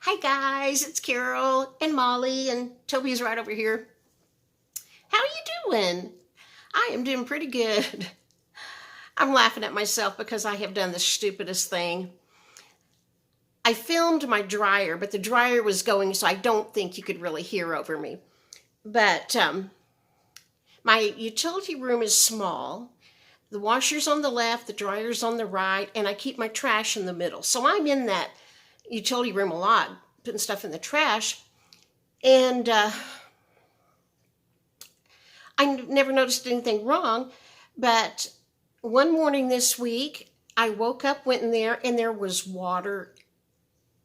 Hi guys, it's Carol and Molly and Toby's right over here. How are you doing? I am doing pretty good. I'm laughing at myself because I have done the stupidest thing. I filmed my dryer, but the dryer was going, so I don't think you could really hear over me. But my utility room is small. The washer's on the left, the dryer's on the right, and I keep my trash in the middle. So I'm in that utility room a lot, putting stuff in the trash. And I never noticed anything wrong. But one morning this week, I woke up, went in there, and there was water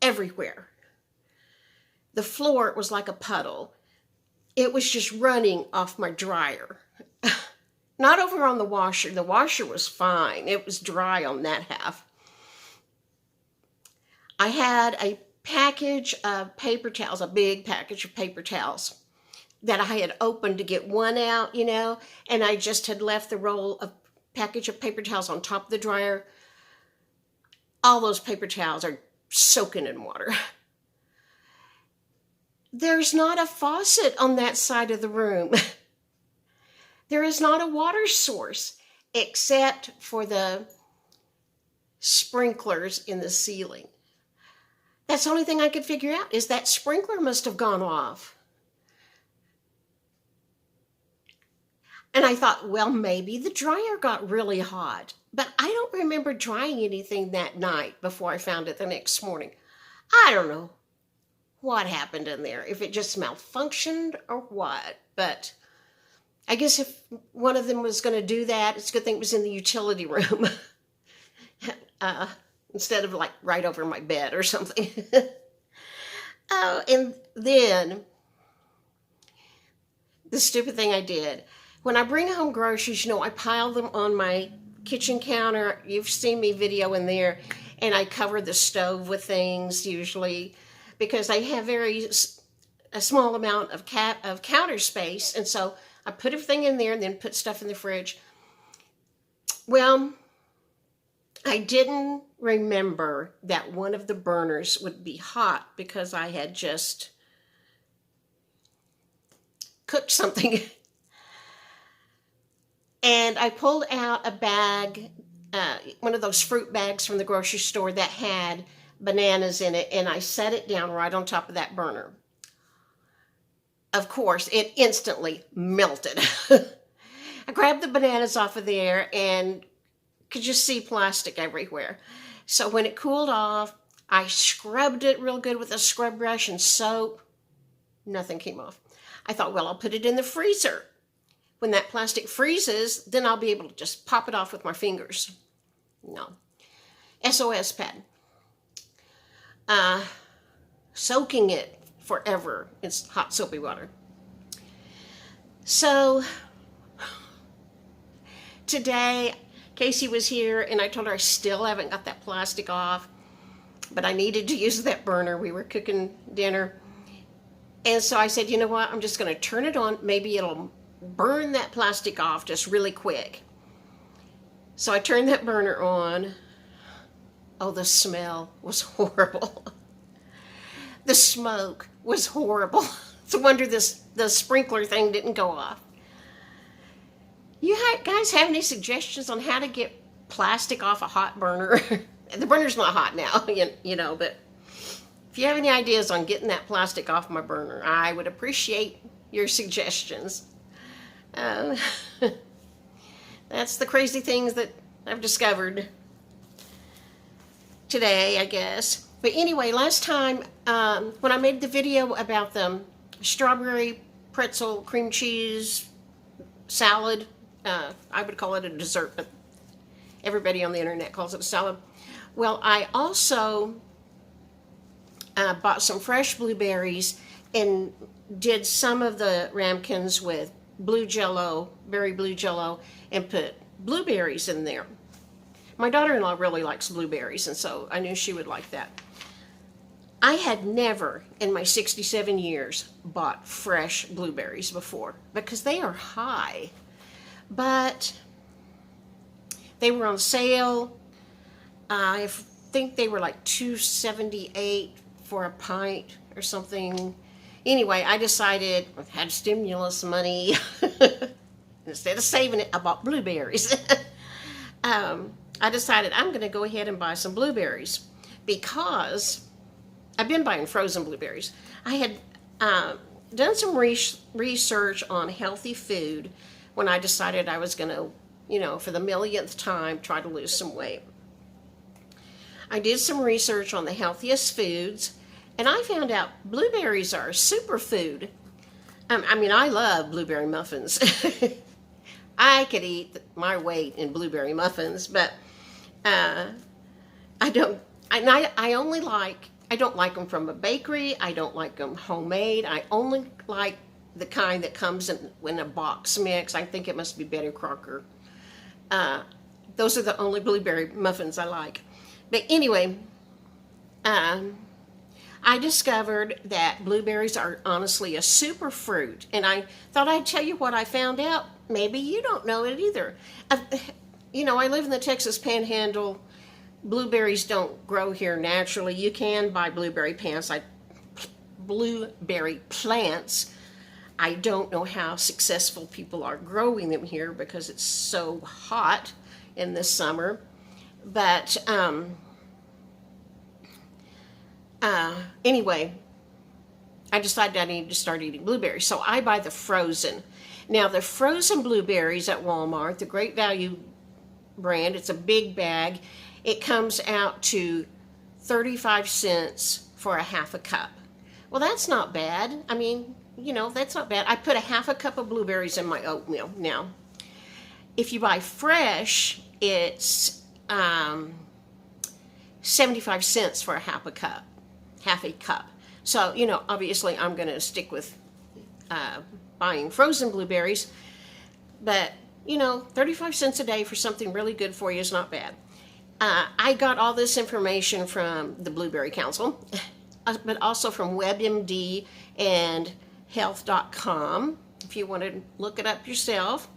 everywhere. The floor was like a puddle. It was just running off my dryer. Not over on the washer. The washer was fine. It was dry on that half. I had a package of paper towels, a big package of paper towels that I had opened to get one out, and I just had left the package of paper towels on top of the dryer. All those paper towels are soaking in water. There's not a faucet on that side of the room. There is not a water source except for the sprinklers in the ceiling. That's the only thing I could figure out, is that sprinkler must have gone off. And I thought, well, maybe the dryer got really hot. But I don't remember drying anything that night before I found it the next morning. I don't know what happened in there, if it just malfunctioned or what. But I guess if one of them was going to do that, it's a good thing it was in the utility room. Instead of like right over my bed or something. Oh, and then the stupid thing I did. When I bring home groceries, I pile them on my kitchen counter. You've seen me video in there. And I cover the stove with things usually because I have a small amount of counter space. And so I put everything in there and then put stuff in the fridge. Well, I didn't remember that one of the burners would be hot because I had just cooked something. And I pulled out a bag, one of those fruit bags from the grocery store that had bananas in it, and I set it down right on top of that burner. Of course, it instantly melted. I grabbed the bananas off of there and could just see plastic everywhere. So when it cooled off, I scrubbed it real good with a scrub brush and soap. Nothing came off. I thought, well, I'll put it in the freezer. When that plastic freezes, then I'll be able to just pop it off with my fingers. No. SOS pad. Soaking it forever in hot soapy water. So today, Casey was here and I told her I still haven't got that plastic off, but I needed to use that burner. We were cooking dinner. And so I said, you know what? I'm just going to turn it on. Maybe it'll burn that plastic off just really quick. So I turned that burner on. Oh, the smell was horrible. The smoke was horrible. It's a wonder the sprinkler thing didn't go off. You guys have any suggestions on how to get plastic off a hot burner? The burner's not hot now, but if you have any ideas on getting that plastic off my burner, I would appreciate your suggestions. That's the crazy things that I've discovered today, I guess. But anyway, last time when I made the video about the strawberry pretzel cream cheese salad, I would call it a dessert, but everybody on the internet calls it a salad. Well, I also bought some fresh blueberries and did some of the ramekins with blue jello, berry blue jello, and put blueberries in there. My daughter-in-law really likes blueberries, and so I knew she would like that. I had never in my 67 years bought fresh blueberries before because they are high. But they were on sale. think they were like $2.78 for a pint or something. Anyway, I decided I had stimulus money. Instead of saving it, I bought blueberries. I decided I'm going to go ahead and buy some blueberries because I've been buying frozen blueberries. I had done some research on healthy food when I decided I was going to, for the millionth time, try to lose some weight. I did some research on the healthiest foods, and I found out blueberries are a superfood. I love blueberry muffins. I could eat my weight in blueberry muffins, but I don't like them from a bakery. I don't like them homemade. I only like the kind that comes in a box mix. I think it must be Betty Crocker. Those are the only blueberry muffins I like. But anyway, I discovered that blueberries are honestly a super fruit, and I thought I'd tell you what I found out. Maybe you don't know it either. I live in the Texas Panhandle. Blueberries don't grow here naturally. You can buy blueberry plants. I don't know how successful people are growing them here because it's so hot in the summer. But anyway, I decided I needed to start eating blueberries. So I buy the frozen. Now, the frozen blueberries at Walmart, the Great Value brand, it's a big bag. It comes out to 35 cents for a half a cup. Well, that's not bad. That's not bad. I put a half a cup of blueberries in my oatmeal. Now, if you buy fresh, it's 75 cents for a half a cup. So, obviously I'm going to stick with buying frozen blueberries, but 35 cents a day for something really good for you is not bad. I got all this information from the Blueberry Council, but also from WebMD and health.com if you want to look it up yourself.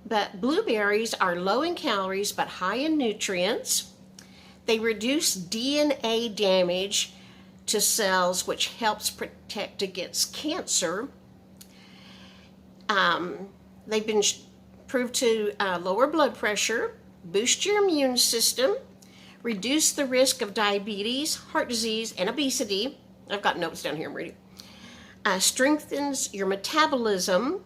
But blueberries are low in calories but high in nutrients. They reduce DNA damage to cells, which helps protect against cancer. They've been proved to lower blood pressure, boost your immune system, reduce the risk of diabetes, heart disease, and obesity. I've got notes down here I'm reading. Strengthens your metabolism.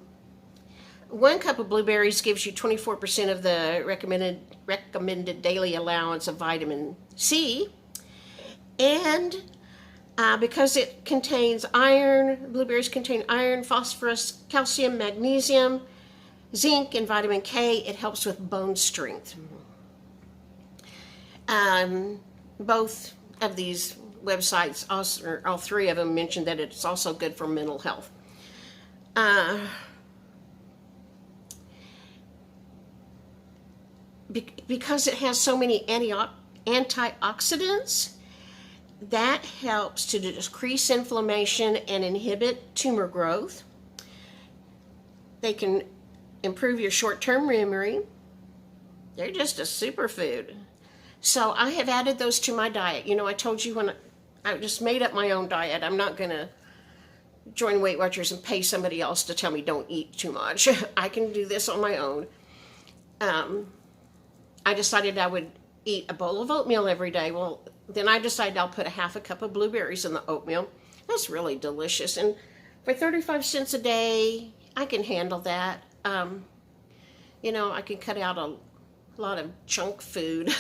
1 cup of blueberries gives you 24% of the recommended daily allowance of vitamin C. And because it contains iron, blueberries contain iron, phosphorus, calcium, magnesium, zinc, and vitamin K, it helps with bone strength. Both of these websites, or all three of them, mentioned that it's also good for mental health. Because it has so many antioxidants, that helps to decrease inflammation and inhibit tumor growth. They can improve your short-term memory. They're just a superfood. So I have added those to my diet. I told you when I just made up my own diet. I'm not going to join Weight Watchers and pay somebody else to tell me don't eat too much. I can do this on my own. I decided I would eat a bowl of oatmeal every day. Well, then I decided I'll put a half a cup of blueberries in the oatmeal. That's really delicious. And for 35 cents a day, I can handle that. I can cut out a lot of junk food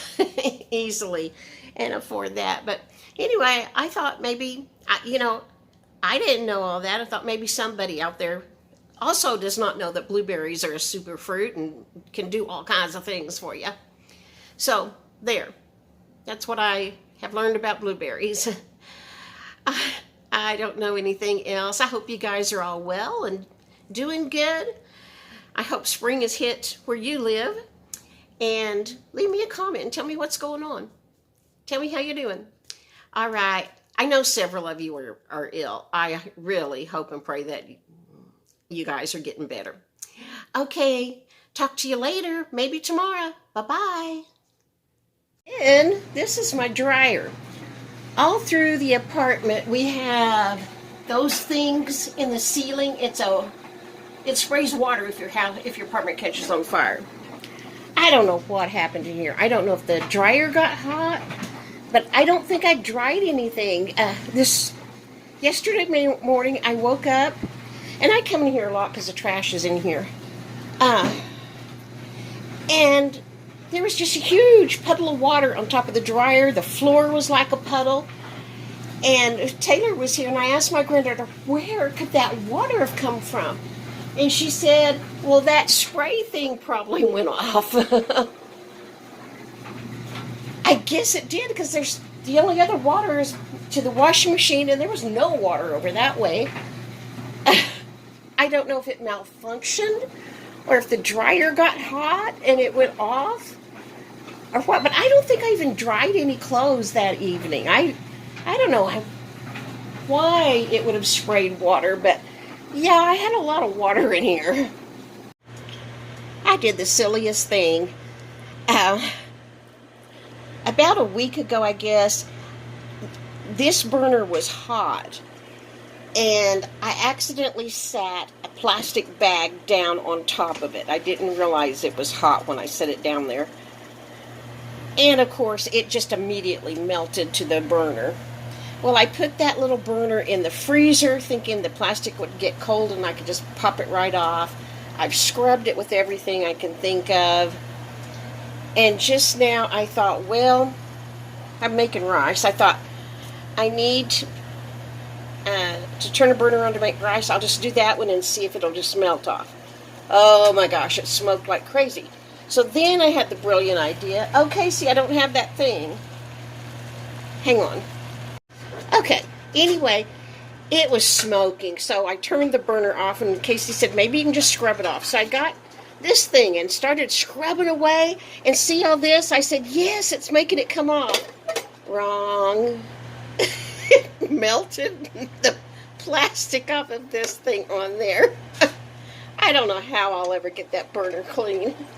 easily and afford that. But anyway, I thought maybe, I didn't know all that. I thought maybe somebody out there also does not know that blueberries are a super fruit and can do all kinds of things for you. So, there. That's what I have learned about blueberries. I don't know anything else. I hope you guys are all well and doing good. I hope spring has hit where you live. And leave me a comment and tell me what's going on. Tell me how you're doing. All right. I know several of you are ill. I really hope and pray that you guys are getting better. Okay. Talk to you later. Maybe tomorrow. Bye-bye. And this is my dryer. All through the apartment we have those things in the ceiling. It sprays water if your apartment catches on fire. I don't know what happened in here. I don't know if the dryer got hot, but I don't think I dried anything. Yesterday morning I woke up, and I come in here a lot because the trash is in here. And there was just a huge puddle of water on top of the dryer. The floor was like a puddle. And Taylor was here, and I asked my granddaughter, where could that water have come from? And she said, well, that spray thing probably went off. I guess it did, because the only other water is to the washing machine, and there was no water over that way. I don't know if it malfunctioned, or if the dryer got hot and it went off, or what. But I don't think I even dried any clothes that evening. I don't know why it would have sprayed water, but yeah, I had a lot of water in here. I did the silliest thing. About a week ago, I guess, this burner was hot, and I accidentally sat a plastic bag down on top of it. I didn't realize it was hot when I set it down there. And of course, it just immediately melted to the burner. Well, I put that little burner in the freezer thinking the plastic would get cold and I could just pop it right off. I've scrubbed it with everything I can think of. And just now I thought, well, I'm making rice. I thought, I need to turn a burner on to make rice. I'll just do that one and see if it'll just melt off. Oh my gosh, it smoked like crazy. So then I had the brilliant idea. Okay, see, I don't have that thing. Hang on. Okay, anyway, it was smoking, so I turned the burner off, and Casey said, maybe you can just scrub it off. So I got this thing and started scrubbing away, and see all this? I said, yes, it's making it come off. Wrong. It melted the plastic off of this thing on there. I don't know how I'll ever get that burner clean.